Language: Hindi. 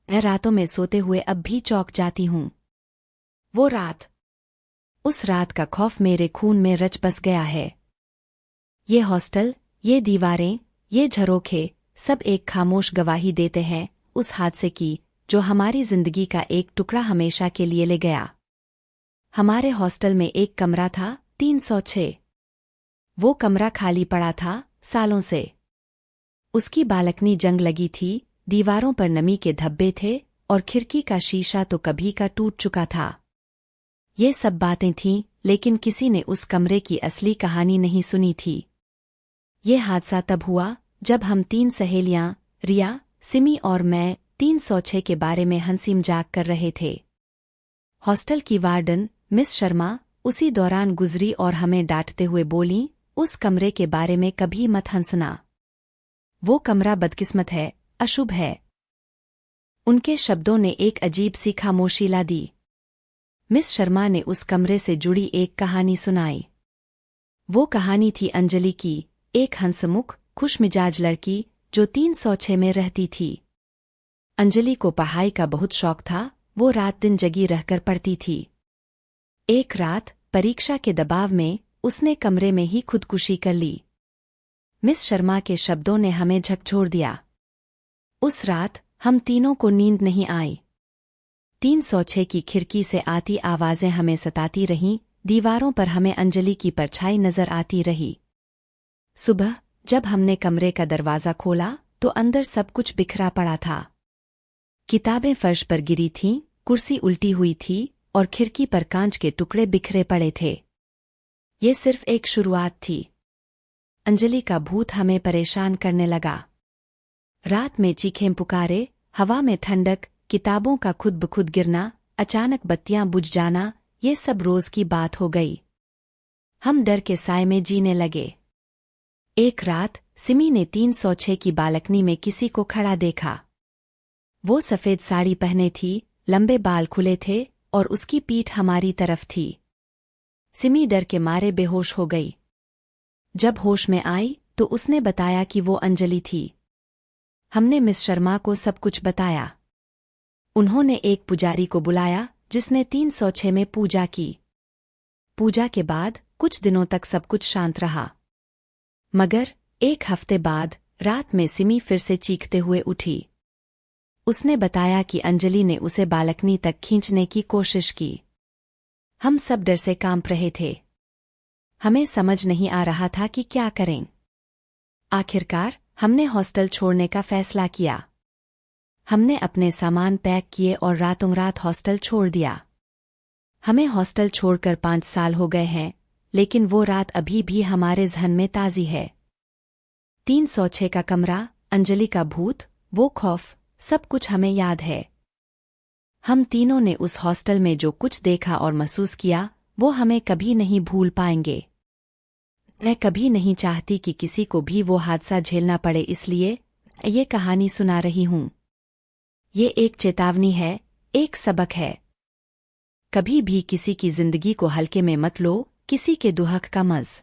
मैं रातों में सोते हुए अब भी चौंक जाती हूँ। वो रात, उस रात का खौफ मेरे खून में रच बस गया है। ये हॉस्टल, ये दीवारें, ये झरोखे, सब एक खामोश गवाही देते हैं उस हादसे की जो हमारी जिंदगी का एक टुकड़ा हमेशा के लिए ले गया। हमारे हॉस्टल में एक कमरा था, 306। वो कमरा खाली पड़ा था, सालों से। उसकी बालकनी जंग लगी थी, दीवारों पर नमी के धब्बे थे और खिड़की का शीशा तो कभी का टूट चुका था। ये सब बातें थीं, लेकिन किसी ने उस कमरे की असली कहानी नहीं सुनी थी। ये हादसा तब हुआ जब हम 3 सहेलियां, रिया, सिमी और मैं 306 के बारे में हंसी मजाक कर रहे थे। हॉस्टल की वार्डन मिस शर्मा उसी दौरान गुजरी और हमें डांटते हुए बोलीं, उस कमरे के बारे में कभी मत हंसना। वो कमरा बदकिस्मत है, अशुभ है। उनके शब्दों ने एक अजीब सी खामोशी ला दी। मिस शर्मा ने उस कमरे से जुड़ी एक कहानी सुनाई। वो कहानी थी अंजलि की, एक हंसमुख, खुशमिजाज लड़की जो 306 में रहती थी। अंजलि को पढ़ाई का बहुत शौक था, वो रात दिन जगी रहकर पढ़ती थी। एक रात, परीक्षा के दबाव में, उसने कमरे में ही खुदकुशी कर ली। मिस शर्मा के शब्दों ने हमें झकझोर दिया। उस रात हम तीनों को नींद नहीं आई। 306 की खिड़की से आती आवाजें हमें सताती रहीं, दीवारों पर हमें अंजलि की परछाई नजर आती रही। सुबह जब हमने कमरे का दरवाजा खोला तो अंदर सब कुछ बिखरा पड़ा था। किताबें फर्श पर गिरी थीं, कुर्सी उल्टी हुई थी और खिड़की पर कांच के टुकड़े बिखरे पड़े थे। ये सिर्फ एक शुरुआत थी। अंजलि का भूत हमें परेशान करने लगा। रात में चीखें पुकारे, हवा में ठंडक, किताबों का खुद ब खुद गिरना, अचानक बत्तियां बुझ जाना, ये सब रोज की बात हो गई। हम डर के साए में जीने लगे। एक रात सिमी ने 306 की बालकनी में किसी को खड़ा देखा। वो सफेद साड़ी पहने थी, लंबे बाल खुले थे और उसकी पीठ हमारी तरफ थी। सिमी डर के मारे बेहोश हो गई। जब होश में आई तो उसने बताया कि वो अंजलि थी। हमने मिस शर्मा को सब कुछ बताया। उन्होंने एक पुजारी को बुलाया जिसने 306 में पूजा की। पूजा के बाद कुछ दिनों तक सब कुछ शांत रहा। मगर एक हफ्ते बाद रात में सिमी फिर से चीखते हुए उठी। उसने बताया कि अंजलि ने उसे बालकनी तक खींचने की कोशिश की। हम सब डर से कांप रहे थे। हमें समझ नहीं आ रहा था कि क्या करें। आखिरकार हमने हॉस्टल छोड़ने का फैसला किया। हमने अपने सामान पैक किए और रातों रात हॉस्टल छोड़ दिया। हमें हॉस्टल छोड़कर 5 साल हो गए हैं, लेकिन वो रात अभी भी हमारे ज़हन में ताज़ी है। 306 का कमरा, अंजलि का भूत, वो खौफ, सब कुछ हमें याद है। हम तीनों ने उस हॉस्टल में जो कुछ देखा और महसूस किया, वो हमें कभी नहीं भूल पाएंगे। मैं कभी नहीं चाहती कि किसी को भी वो हादसा झेलना पड़े, इसलिए ये कहानी सुना रही हूँ। ये एक चेतावनी है, एक सबक है। कभी भी किसी की जिंदगी को हल्के में मत लो, किसी के दुहक का मज़